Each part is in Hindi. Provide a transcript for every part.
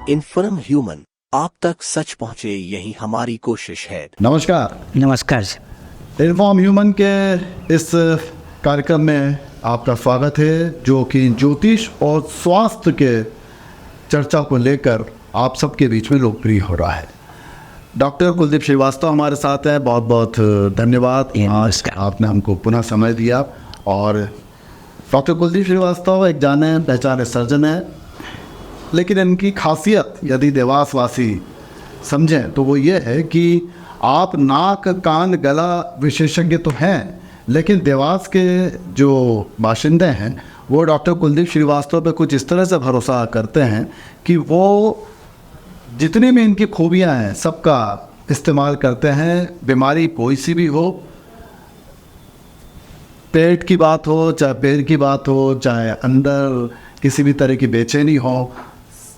इन्फॉर्म ह्यूमन, आप तक सच पहुंचे, यही हमारी कोशिश है। नमस्कार। नमस्कार सर। इन्फॉर्म ह्यूमन के इस कार्यक्रम में आपका स्वागत है, जो कि ज्योतिष और स्वास्थ्य के चर्चा को लेकर आप सबके बीच में लोकप्रिय हो रहा है। डॉक्टर कुलदीप श्रीवास्तव हमारे साथ हैं। बहुत बहुत धन्यवाद, आज आपने हमको पुनः समय दिया। और डॉक्टर कुलदीप श्रीवास्तव एक जाने पहचाने सर्जन हैं, लेकिन इनकी खासियत यदि देवासवासी समझें तो वो ये है कि आप नाक कान गला विशेषज्ञ तो हैं, लेकिन देवास के जो बाशिंदे हैं वो डॉक्टर कुलदीप श्रीवास्तव पे कुछ इस तरह से भरोसा करते हैं कि वो जितनी भी इनकी खूबियां हैं सबका इस्तेमाल करते हैं। बीमारी कोई सी भी हो, पेट की बात हो, चाहे पैर की बात हो, चाहे अंदर किसी भी तरह की बेचैनी हो,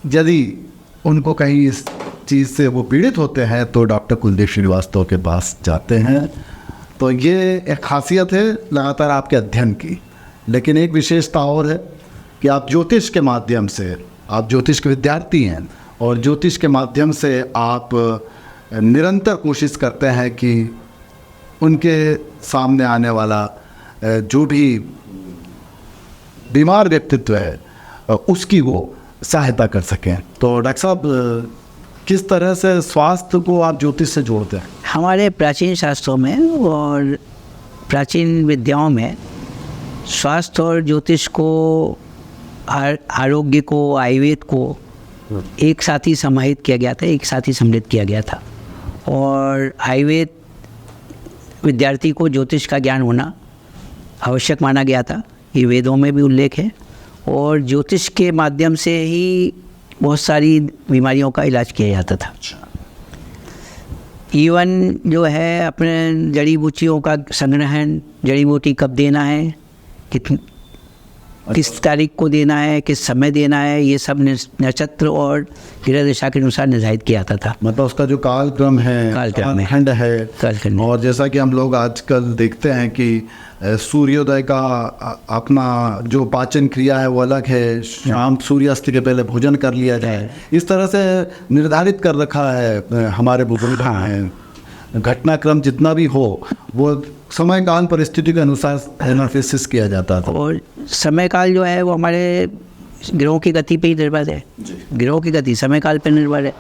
यदि उनको कहीं इस चीज़ से वो पीड़ित होते हैं तो डॉक्टर कुलदीप श्रीवास्तव के पास जाते हैं। तो ये एक खासियत है लगातार आपके अध्ययन की। लेकिन एक विशेषता और है कि आप ज्योतिष के माध्यम से, आप ज्योतिष के विद्यार्थी हैं और ज्योतिष के माध्यम से आप निरंतर कोशिश करते हैं कि उनके सामने आने वाला जो भी बीमार व्यक्तित्व है उसकी वो सहायता कर सकें। तो डॉक्टर साहब, किस तरह से स्वास्थ्य को आप ज्योतिष से जोड़ते हैं? हमारे प्राचीन शास्त्रों में और प्राचीन विद्याओं में स्वास्थ्य और ज्योतिष को, आरोग्य को, आयुर्वेद को एक साथ ही समाहित किया गया था, एक साथ ही सम्मिलित किया गया था। और आयुर्वेद विद्यार्थी को ज्योतिष का ज्ञान होना आवश्यक माना गया था, ये वेदों में भी उल्लेख है। और ज्योतिष के माध्यम से ही बहुत सारी बीमारियों का इलाज किया जाता था। इवन जो है अपने जड़ी बूटियों का संग्रहण, जड़ी बूटी कब देना है, किस तारीख को देना है, किस समय देना है, ये सब नक्षत्र और ग्रह दिशा के अनुसार निर्धारित किया जाता था। मतलब उसका जो कालक्रम है, कालखंड है। और जैसा कि हम लोग आजकल देखते हैं कि सूर्योदय का अपना जो पाचन क्रिया है वो अलग है, शाम सूर्यास्त के पहले भोजन कर लिया जाए, इस तरह से निर्धारित कर रखा है हमारे बुजुर्ग हैं। घटनाक्रम जितना भी हो वो समय काल परिस्थिति के अनुसार एनालिसिस किया जाता था। और समय काल जो है वो हमारे ग्रहों की गति पे ही निर्भर है। ग्रहों की गति समय काल पे निर्भर है,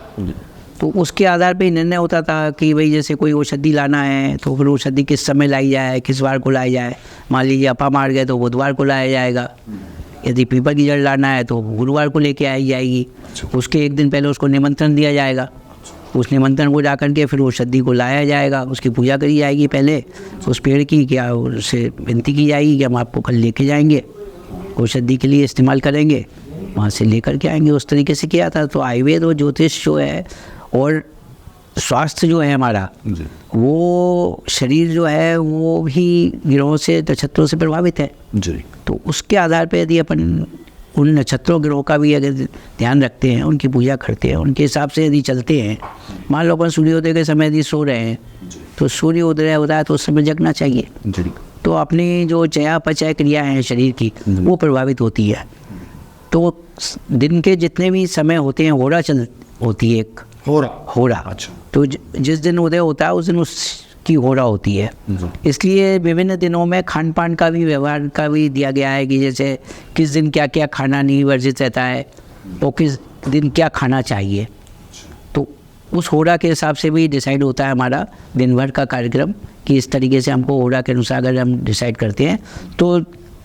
तो उसके आधार पे निर्णय होता था कि भाई जैसे कोई औषधि लाना है तो फिर औषधि किस समय लाई जाए, किस बार को लाई जाए। मान लीजिए अपा मार गए तो बुधवार को लाया जाएगा, यदि पीपल की जड़ लाना है तो गुरुवार को लेके आई जाएगी। उसके एक दिन पहले उसको निमंत्रण दिया जाएगा, उस निमंत्रण को जाकर के फिर औषधि को लाया जाएगा, उसकी पूजा करी जाएगी पहले उस पेड़ की, क्या उससे विनती की जाएगी कि हम आपको कल लेके जाएंगे, औषधि के लिए इस्तेमाल करेंगे, वहाँ से लेकर के आएंगे। उस तरीके से किया था। तो आयुर्वेद और ज्योतिष जो है और स्वास्थ्य जो है हमारा, वो शरीर जो है वो भी ग्रहों से, नक्षत्रों से प्रभावित है जी। तो उसके आधार पर यदि अपन उन नक्षत्रों ग्रहों का भी अगर ध्यान रखते हैं, उनकी पूजा करते हैं, उनके हिसाब से यदि चलते हैं, मान लो अपन सूर्योदय के समय यदि सो रहे हैं तो सूर्य उदय होता है तो उस समय जगना चाहिए, तो अपनी जो चयापचय क्रिया है शरीर की वो प्रभावित होती है। तो दिन के जितने भी समय होते हैं, होरा चल होती है, एक होरा। अच्छा। तो जिस दिन उदय होता है उस दिन उसकी होरा होती है। इसलिए विभिन्न दिनों में खान पान का भी, व्यवहार का भी दिया गया है कि जैसे किस दिन क्या क्या खाना नहीं वर्जित रहता है और किस दिन क्या खाना चाहिए। तो उस होरा के हिसाब से भी डिसाइड होता है हमारा दिन भर का कार्यक्रम, कि इस तरीके से हमको होरा के अनुसार अगर हम डिसाइड करते हैं तो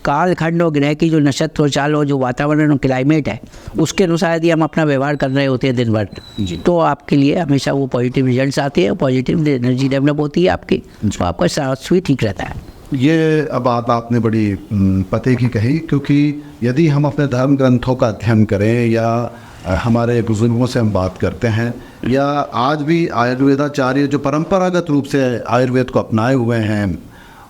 कालखंड और ग्रह की जो नक्षत्र और चाल और जो वातावरण और क्लाइमेट है उसके अनुसार यदि हम अपना व्यवहार कर रहे होते हैं दिन भर, तो आपके लिए हमेशा वो पॉजिटिव रिजल्ट्स आते हैं, पॉजिटिव एनर्जी डेवलप होती है आपकी, तो आपका स्वास्थ्य भी ठीक रहता है। ये बात आपने बड़ी पते की कही, क्योंकि यदि हम अपने धर्म ग्रंथों का अध्ययन करें या हमारे बुजुर्गों से हम बात करते हैं, या आज भी आयुर्वेदाचार्य जो परंपरागत रूप से आयुर्वेद को अपनाए हुए हैं,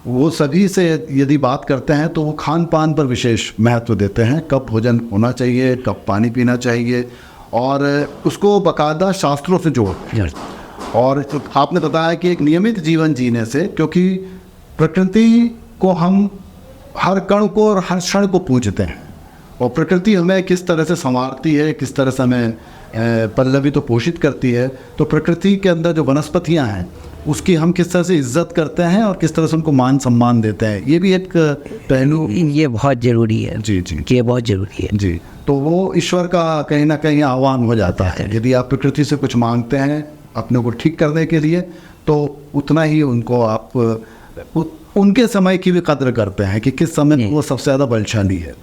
वो सभी से यदि बात करते हैं तो वो खान पान पर विशेष महत्व देते हैं। कब भोजन होना चाहिए, कब पानी पीना चाहिए, और उसको बाकायदा शास्त्रों से जोड़ते हैं। और आपने बताया कि एक नियमित जीवन जीने से, क्योंकि प्रकृति को हम हर कण को और हर क्षण को पूजते हैं, और प्रकृति हमें किस तरह से संवारती है, किस तरह से हमें पल्लवी तो पोषित करती है। तो प्रकृति के अंदर जो वनस्पतियाँ हैं उसकी हम किस तरह से इज्जत करते हैं और किस तरह से उनको मान सम्मान देते हैं, ये भी एक पहलू। ये बहुत ज़रूरी है जी जी ये बहुत ज़रूरी है जी। तो वो ईश्वर का कहीं ना कहीं आह्वान हो जाता है। यदि आप प्रकृति से कुछ मांगते हैं अपने को ठीक करने के लिए, तो उतना ही उनको आप उनके समय की भी कद्र करते हैं कि किस समय वो सबसे ज़्यादा बलशाली है।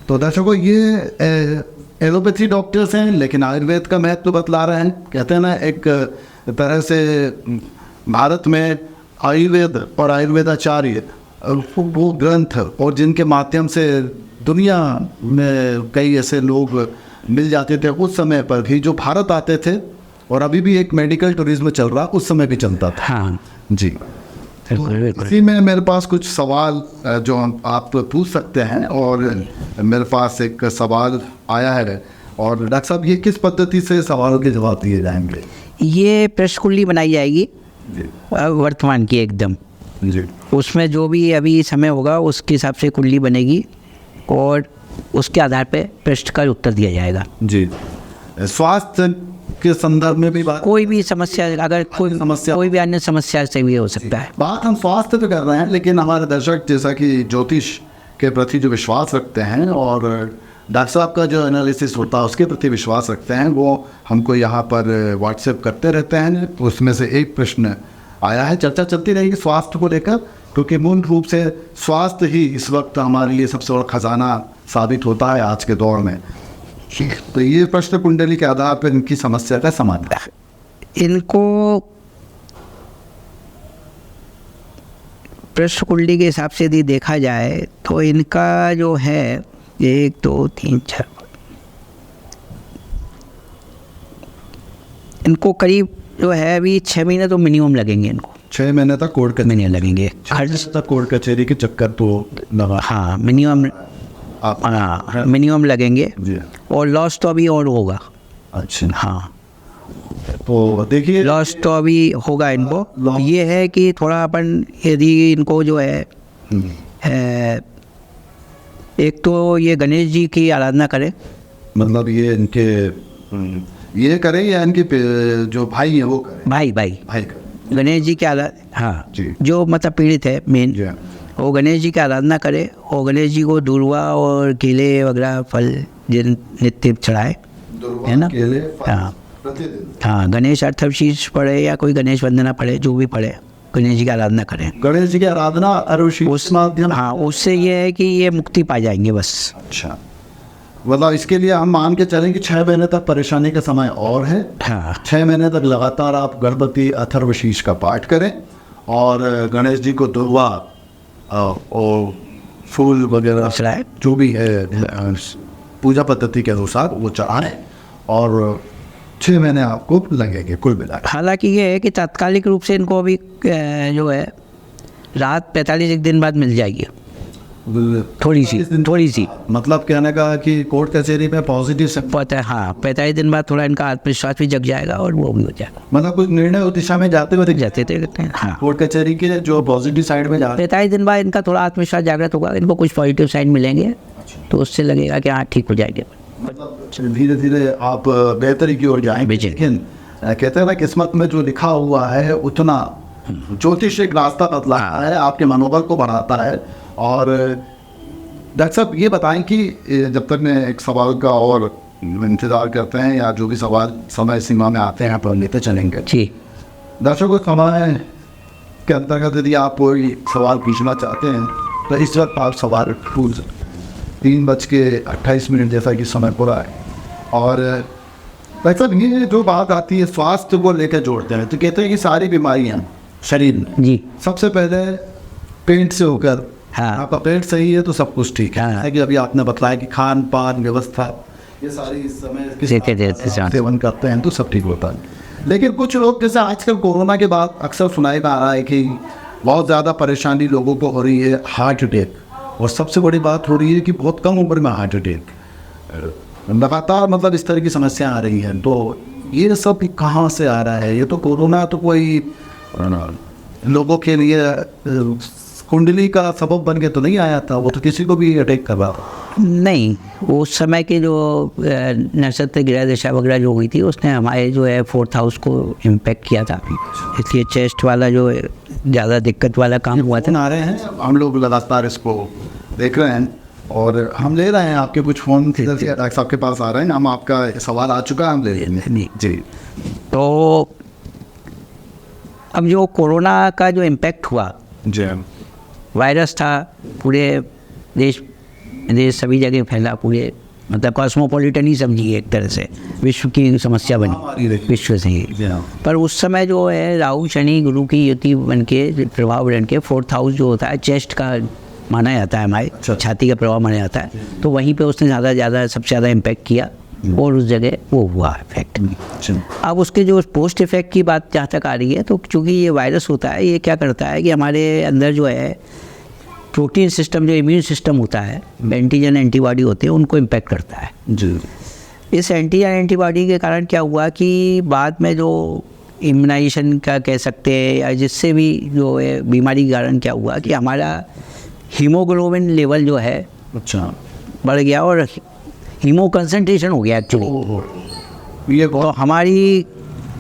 तो दर्शकों, ये एलोपैथी डॉक्टर्स हैं लेकिन आयुर्वेद का महत्व बतला रहे हैं। कहते हैं ना, एक तरह से भारत में आयुर्वेद और आयुर्वेदाचार्य वो ग्रंथ और जिनके माध्यम से दुनिया में कई ऐसे लोग मिल जाते थे उस समय पर भी, जो भारत आते थे, और अभी भी एक मेडिकल टूरिज्म चल रहा, उस समय भी चलता था। हाँ जी। तो इसी में मेरे पास कुछ सवाल जो आप पूछ सकते हैं, और मेरे पास एक सवाल आया है, और डॉक्टर साहब ये किस पद्धति से सवालों के जवाब दिए जाएंगे? ये प्रश्न कुंडली बनाई जाएगी जी वर्तमान की एकदम। जी उसमें जो भी अभी समय होगा उसके हिसाब से कुंडली बनेगी और उसके आधार पे प्रश्न का उत्तर दिया जाएगा। जी। स्वास्थ्य के संदर्भ में भी बात, कोई भी समस्या, अगर कोई भी अन्य समस्या से भी हो सकता है। बात हम स्वास्थ्य पे कर रहे हैं, लेकिन हमारे दर्शक जैसा कि ज्योतिष के प्रति जो विश्वास रखते हैं और डॉक्टर साहब का जो एनालिसिस होता है उसके प्रति विश्वास रखते हैं, वो हमको यहाँ पर व्हाट्सएप करते रहते हैं। तो उसमें से एक प्रश्न आया है, चर्चा चलती रहेगी स्वास्थ्य को लेकर, क्योंकि मूल रूप से स्वास्थ्य ही इस वक्त हमारे लिए सबसे बड़ा खजाना साबित होता है आज के दौर में। तो ये प्रश्न कुंडली के आधार पर इनकी समस्या का समाधान, इनको प्रश्न कुंडली के हिसाब से यदि देखा जाए तो इनका जो है 1 2 3 4, इनको करीब जो है अभी 6 महीने तो मिनिमम लगेंगे। इनको 6 महीने तक कोर्ट महीने लगेंगे, तक कोर्ट कचहरी के चक्कर तो लगा। हाँ मिनिमम, हाँ मिनिमम लगेंगे। जी। और लॉस तो अभी और होगा। अच्छा। हाँ तो देखिए, लॉस तो अभी होगा इनको। ये है कि थोड़ा अपन यदि इनको जो है एक तो ये गणेश जी की आराधना करें। मतलब ये इनके ये करें या इनके जो भाई है वो करें? भाई करें। गणेश जी की आराधना, हाँ जी। जो मतलब पीड़ित है मेन, जी। वो गणेश जी की आराधना करे और गणेश जी को दूर्वा और केले वगैरह फल जिन नित्य चढ़ाए, है ना। केले, हाँ प्रतिदिन। हाँ, गणेश अर्थशीष पढ़े या कोई गणेश वंदना पढ़े, जो भी पढ़े, गणेश जी की आराधना करें। गणेश जी की आराधना उस माध्यम। हाँ, उससे ये है कि ये मुक्ति पा जाएंगे बस। अच्छा, मतलब इसके लिए हम मान के चलें कि 6 महीने तक परेशानी का समय और है। हाँ 6 महीने तक लगातार आप गणपति अथर्वशीष का पाठ करें और गणेश जी को दुर्वा और फूल वगैरह चढ़ाए, जो भी है पूजा पद्धति के अनुसार वो चढ़ाएं, और 6 महीने आपको लगेंगे कुल मिला। हालांकि ये है कि तात्कालिक रूप से इनको अभी जो है रात 45 दिन बाद मिल जाएगी, थोड़ी सी। मतलब कहने का कि कोर्ट कचहरी में पॉजिटिव से पता है। हाँ 45 दिन बाद थोड़ा इनका आत्मविश्वास भी जग जाएगा और वो भी हो जाएगा। मतलब कुछ निर्णय उस दिशा में जाते हुए दिख जाते थे। हाँ कोर्ट कचहरी के जो पॉजिटिव साइड में जा 45 दिन बाद इनका थोड़ा आत्मविश्वास जागृत होगा, इनको कुछ पॉजिटिव साइड मिलेंगे तो उससे लगेगा कि हाँ ठीक हो जाएंगे। मतलब धीरे धीरे आप बेहतरी की ओर जाएंगे। लेकिन कहते हैं ना, किस्मत में जो लिखा हुआ है उतना ज्योतिष एक रास्ता बतलाता है, आपके मनोबल को बढ़ाता है। और डॉक्टर साहब ये बताएं कि जब तक मैं एक सवाल का और इंतज़ार करते हैं या जो भी सवाल समय सीमा में आते हैं आप लेते चलेंगे। जी दर्शकों, समय के अंतर्गत यदि आप कोई सवाल पूछना चाहते हैं तो इस वक्त आप सवाल पूछ 3:28 जैसा कि समय पूरा है। और वैसा ये जो बात आती है स्वास्थ्य को लेकर जोड़ते हैं, तो कहते हैं कि सारी बीमारियां शरीर में जी सबसे पहले पेट से होकर, हाँ। आपका पेट सही है तो सब कुछ ठीक है। हाँ। कि अभी आपने बताया कि खान पान व्यवस्था ये सारी इस समय सेवन करते हैं तो सब ठीक होता है। लेकिन कुछ लोग, जैसे आजकल कोरोना के बाद अक्सर सुनाई में आ रहा है कि बहुत ज़्यादा परेशानी लोगों को हो रही है, हार्ट अटैक, और सबसे बड़ी बात हो रही है कि बहुत कम उम्र में हार्ट अटैक लगातार, मतलब इस तरह की समस्या आ रही हैं। तो ये सब कहाँ से आ रहा है? ये तो कोरोना तो कोई लोगों के लिए कुंडली का सबब बन के तो नहीं आया था, वो तो किसी को भी अटैक कर रहा था। नहीं, उस समय के जो नक्षत्र ग्रह दशा वगैरह जो हुई थी उसने हमारे जो है 4th हाउस को इम्पेक्ट किया था, इसलिए चेस्ट वाला जो ज़्यादा दिक्कत वाला काम हुआ था। आ रहे हैं, हम लोग लगातार इसको देख रहे हैं और हम ले रहे हैं आपके कुछ फ़ोन डॉक्टर साहब के पास आ रहे हैं, हम आपका सवाल आ चुका है, हम ले लेंगे जी। तो अब जो कोरोना का जो इम्पेक्ट हुआ, जी वायरस था, पूरे देश सभी जगह फैला, पूरे मतलब कॉस्मोपॉलिटन ही समझिए एक तरह से, विश्व की समस्या बनी विश्व से ही। पर उस समय जो है राहु शनि गुरु की युति बन के प्रभाव बन के 4th हाउस जो होता है चेस्ट का माना जाता है, हमारे छाती का प्रभाव माना जाता है, तो वहीं पे उसने सबसे ज़्यादा इम्पेक्ट किया और उस जगह वो हुआ इफेक्ट। अब उसके जो पोस्ट इफेक्ट की बात जहाँ तक आ रही है, तो चूँकि ये वायरस होता है, ये क्या करता है कि हमारे अंदर जो है प्रोटीन सिस्टम, जो इम्यून सिस्टम होता है, एंटीजन एंटीबॉडी होते हैं, उनको इम्पेक्ट करता है जी। इस एंटीजन एंटीबॉडी के कारण क्या हुआ कि बाद में जो इम्यूनाइजेशन का कह सकते हैं या जिससे भी जो है बीमारी के कारण क्या हुआ कि हमारा हीमोग्लोबिन लेवल जो है अच्छा बढ़ गया और हीमो कंसंट्रेशन हो गया एक्चुअली। ये तो हमारी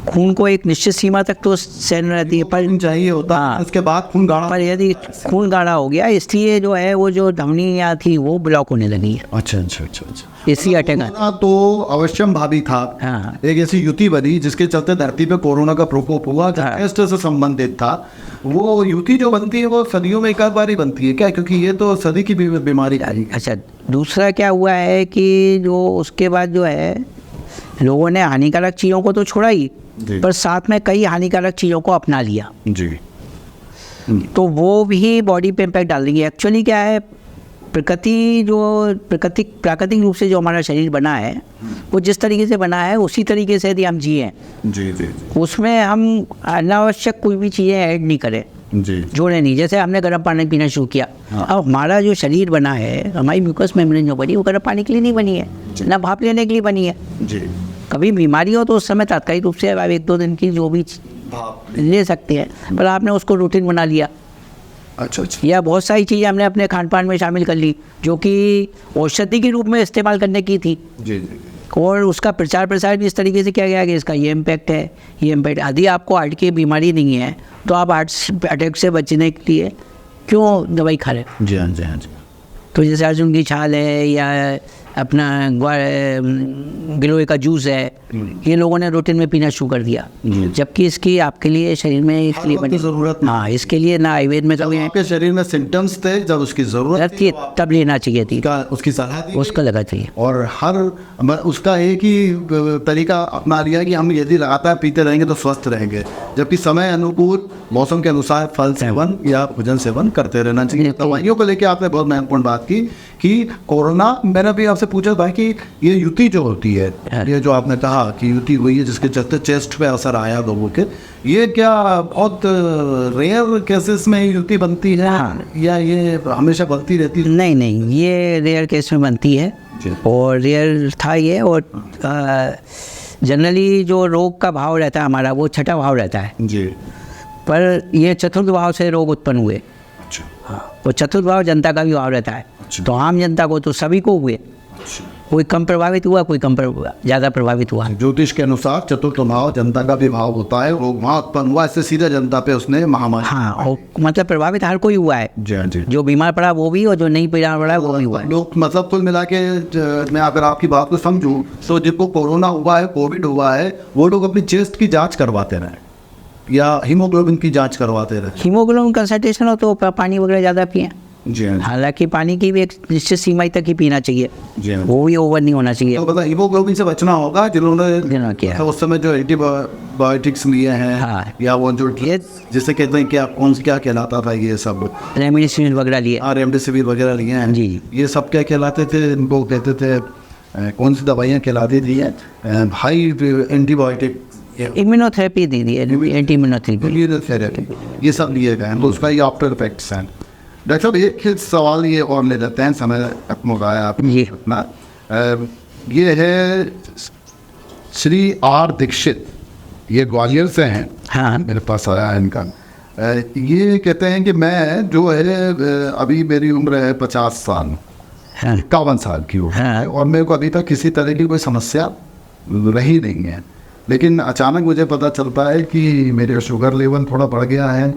खून को एक निश्चित सीमा तक तो सहन रहती है, पर चाहिए होता है, हाँ, उसके बाद खून गाढ़ा, पर यदि खून गाढ़ा हो गया, इसलिए जो है वो जो धमनियाँ थी वो ब्लॉक होने लगी है, अच्छा अच्छा अच्छा अच्छा इसी अटैक। कोरोना तो अवश्यम भावी था, हाँ। एक ऐसी युति बनी जिसके चलते धरती पे कोरोना का प्रकोप हुआ, जो टेस्ट से संबंधित था। वो युति जो बनती है वो सदियों में एक आध बार ही बनती है क्या, क्योंकि ये तो सदी की बीमारी है। अच्छा, दूसरा क्या हुआ है कि जो उसके बाद जो है लोगों ने हानिकारक चीज़ों को तो छोड़ा ही, पर साथ में कई हानिकारक चीज़ों को अपना लिया जी। तो वो भी बॉडी पे इम्पैक्ट डाल देंगे। एक्चुअली क्या है, प्राकृतिक रूप से जो हमारा शरीर बना है वो जिस तरीके से बना है उसी तरीके से यदि हम जिए जी जी उसमें हम अनावश्यक कोई भी चीज़ें ऐड नहीं करें, जी जोड़े नहीं। जैसे हमने गर्म पानी पीना शुरू किया, अब हमारा जो शरीर बना है, हमारी म्यूकस मेम्ब्रेन जो बनी वो गर्म पानी के लिए नहीं बनी है, ना भाप लेने के लिए बनी है। जी कभी बीमारी हो तो उस समय तात्कालिक रूप से आप 1-2 दिन की जो भी ले सकते हैं, पर आपने उसको रूटीन बना लिया। अच्छा अच्छा या बहुत सारी चीज़ें हमने अपने खान पान में शामिल कर ली जो कि औषधि के रूप में इस्तेमाल करने की थी, जी जी और उसका प्रचार प्रसार भी इस तरीके से किया गया कि इसका ये इम्पैक्ट है, ये इम्पैक्ट। यदि आपको हार्ट की बीमारी नहीं है तो आप हार्ट अटैक से बचने के लिए क्यों दवाई खा रहे हो? जी हाँ जी हाँ जी। तो जैसे अर्जुन की छाल है या अपना गिलोय का जूस है, ये लोगों ने रूटीन में पीना शुरू कर दिया, जबकि इसकी आपके लिए शरीर में इसलिए वक्त ज़रूरत नहीं। हाँ, इसके लिए ना आयुर्वेद में जब आपके शरीर में सिम्टम्स थे, जब उसकी ज़रूरत थी तब लेना चाहिए थी, उसकी सलाह दी, उसका लगा चाहिए। और उसका एक ही तरीका अपना लिया कि हम यदि लगातार पीते रहेंगे तो स्वस्थ रहेंगे, जबकि समय अनुकूल मौसम के अनुसार फल सेवन या भोजन सेवन करते रहना चाहिए। दवाइयों को लेकर आपने बहुत महत्वपूर्ण बात की कि कोरोना, मैंने भी आपसे पूछा था कि ये युति जो होती है, ये जो आपने कहा कि युति हुई है जिसके चलते चेस्ट पे असर आया लोगों के, ये क्या बहुत रेयर केसेस में युति बनती है? हाँ। या ये हमेशा बनती रहती है? नहीं नहीं, ये रेयर केस में बनती है और रेयर था ये। और जनरली जो रोग का भाव रहता है हमारा वो छठा भाव रहता है जी, पर ये चतुर्थ भाव से रोग उत्पन्न हुए। अच्छा हाँ, वो चतुर्थ भाव जनता का भी भाव रहता है, तो आम जनता को तो सभी को हुए, कोई कम प्रभावित हुआ, कोई कम ज़्यादा प्रभावित हुआ। ज्योतिष के अनुसार चतुर्थ भाव जनता का भी भाव होता है, रोग वहाँ उत्पन्न हुआ, इससे सीधा जनता पे उसने महामारी। हाँ, और मतलब प्रभावित हर कोई हुआ है, जी हाँ जी। जो बीमार पड़ा वो भी और जो नहीं बीमार पड़ा वो भी हुआ है। लोग मतलब कुल मिला के मैं अगर आपकी बात को समझूं तो जिनको कोरोना हुआ है, कोविड हुआ है, वो लोग अपनी चेस्ट की जांच करवाते रहे या हीमोग्लोबिन की जांच करवाते रहे। हीमोग्लोबिन कंसंट्रेशन हो तो पानी वगैरह ज़्यादा पिए, जी हाँ। हालांकि पानी की भी एक निश्चित सीमा तक ही पीना चाहिए, जी हाँ। वो भी ओवर नहीं होना चाहिए। तो मतलब हीमोग्लोबिन से बचना होगा जिन्होंने किया उस समय जो एंटीबायोटिक्स लिए हैं, हाँ। या वो जो जिसे कहते हैं क्या, कौन सा क्या कहलाता था ये सब, रेमडेसिविर वगैरह लिए, रेमडेसिविर वगैरह लिए हैं जी। ये सब क्या कहलाते थे? इनको कहते थे कौन सी दवाइयाँ कहलाती थी? हाई एंटीबायोटिक, इम्यूनोथेरेपी दी थी, एंटी इम्यूनोथेरेपी, ये सब लिए गए हैं, तो उसका ये आफ्टर इफेक्ट्स हैं। डॉक्टर साहब एक सवाल ये और ले लेते हैं, समय खत्म हो रहा है आप जी। अपना। ये है श्री आर दीक्षित, ये ग्वालियर से हैं, हाँ। मेरे पास आया है इनका। ये कहते हैं कि मैं जो है अभी मेरी उम्र है 50 साल, हाँ। 51 साल की उम्र हाँ। है और मेरे को अभी तक किसी तरह की कोई समस्या रही नहीं है, लेकिन अचानक मुझे पता चलता है कि मेरे शुगर लेवल थोड़ा बढ़ गया है,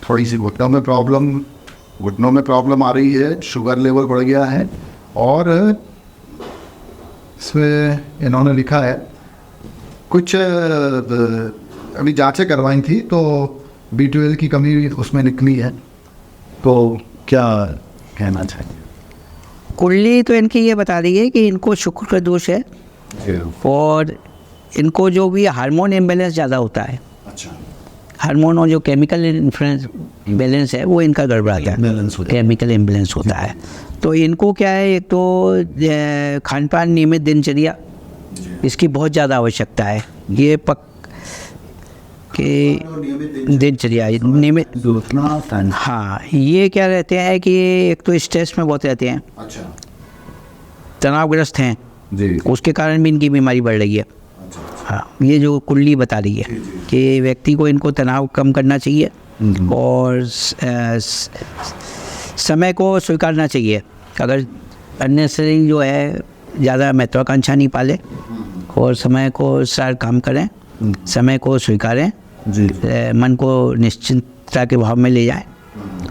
थोड़ी सी घुटनों में प्रॉब्लम आ रही है, शुगर लेवल बढ़ गया है और इसमें इन्होंने लिखा है कुछ अभी जांचें करवाई थी तो B12 की कमी उसमें निकली है, तो क्या कहना चाहिए? कुंडली तो इनकी ये बता रही है कि इनको शुक्र का दोष है और इनको जो भी हार्मोन इम्बैलेंस ज़्यादा होता है, अच्छा, हार्मोन और जो केमिकल इन्फ्लुएंस बैलेंस है वो इनका गड़बड़ाता है, Imbalance हो जाता है। केमिकल इम्बैलेंस होता है। तो इनको क्या है, एक तो खान पान, नियमित दिनचर्या, इसकी बहुत ज़्यादा आवश्यकता है। ये कि दिनचर्या नियमित, हाँ, ये क्या रहते हैं कि एक तो स्ट्रेस में बहुत रहते हैं, अच्छा तनावग्रस्त हैं, जी, उसके कारण भी इनकी बीमारी बढ़ रही है। हाँ, ये जो कुंडली बता रही है कि व्यक्ति को इनको तनाव कम करना चाहिए और समय को स्वीकारना चाहिए। अगर अननेसेसरी जो है ज़्यादा महत्वाकांक्षा नहीं पाले और समय को सार काम करें, समय को स्वीकारें, जी, मन को निश्चिंतता के भाव में ले जाएं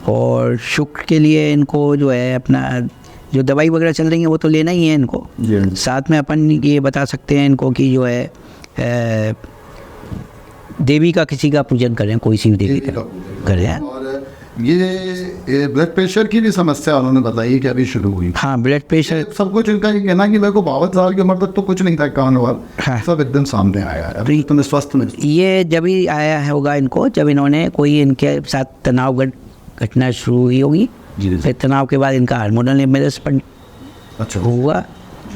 और शुक्र के लिए इनको जो है अपना जो दवाई वगैरह चल रही है वो तो लेना ही है इनको। जी। साथ में अपन ये बता सकते हैं इनको कि जो है देवी का किसी का पूजन करें, कोई सी भी देवी का करें। और ये ब्लड प्रेशर की भी समस्या उन्होंने बताई कि अभी शुरू हुई। हाँ, ब्लड प्रेशर, सब कुछ इनका ये कहना कि मेरे को 52 साल की उम्र तक तो कुछ नहीं था, 51 वाल हाँ। सब एकदम सामने आया है, अभी तुमने स्वस्थ में। ये जब ही आया होगा इनको, जब इन्होंने कोई इनके साथ तनाव घटना शुरू हुई होगी, जी। फिर तनाव के बाद इनका हार्मोनल इम्बैलेंस अच्छा, हुआ,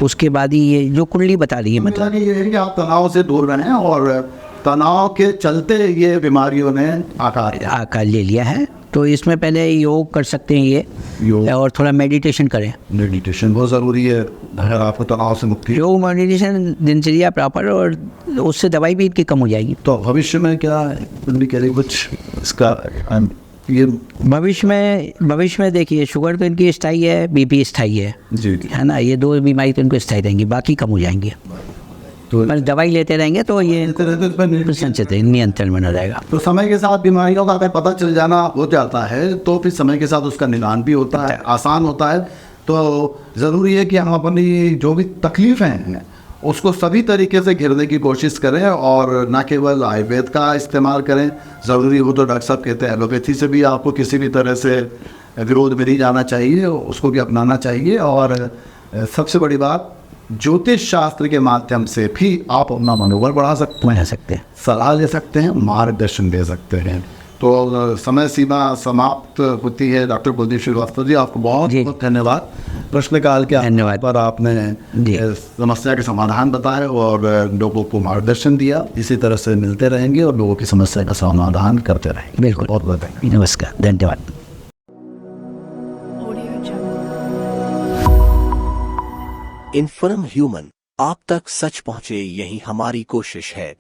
उसके बाद ही ये जो कुंडली बता रही है, मतलब ये है कि आप तनाव से दूर रहें और तनाव के चलते ये बीमारियों ने आकार ले लिया है। तो इसमें पहले योग कर सकते हैं ये, योग। और थोड़ा मेडिटेशन करें। मेडिटेशन बहुत ज़रूरी है अगर आपको तनाव से मुक्ति। योग, मेडिटेशन, दिनचर्या प्रॉपर, और उससे दवाई भी इनकी कम हो जाएगी। तो भविष्य में क्या कुंडली कह रही कुछ इसका ये भविष्य में देखिए, शुगर तो इनकी स्थायी है, बीपी स्थायी है, जी, है ना, ये दो बीमारी तो इनको स्थायी रहेंगी, बाकी कम हो जाएंगी। तो पर दवाई लेते रहेंगे तो ये संचित नियंत्रण में न रहेगा। तो समय के साथ बीमारियों का अगर पता चल जाना हो जाता है तो फिर समय के साथ उसका निदान भी होता है, आसान होता है। तो ज़रूरी है कि हम अपनी जो भी तकलीफ़ें हैं उसको सभी तरीके से घिरने की कोशिश करें और न केवल आयुर्वेद का इस्तेमाल करें, ज़रूरी हो तो डॉक्टर साहब कहते हैं एलोपैथी से भी आपको किसी भी तरह से विरोध में नहीं जाना चाहिए, उसको भी अपनाना चाहिए। और सबसे बड़ी बात, ज्योतिष शास्त्र के माध्यम से भी आप अपना मनोबल बढ़ा सकते हैं, सलाह ले सकते हैं, मार्गदर्शन दे सकते हैं। तो समय सीमा समाप्त होती है। डॉक्टर कुलदीप श्रीवास्तव जी, आपको बहुत बहुत धन्यवाद। प्रश्नकाल के धन्यवाद पर आपने समस्या के समाधान बताए और लोगों को मार्गदर्शन दिया। इसी तरह से मिलते रहेंगे और लोगों की समस्या का समाधान करते रहेंगे। बिल्कुल, बहुत बहुत धन्यवाद। नमस्कार, धन्यवाद। इन्फॉर्म ह्यूमन, आप तक सच पहुंचे, यही हमारी कोशिश है।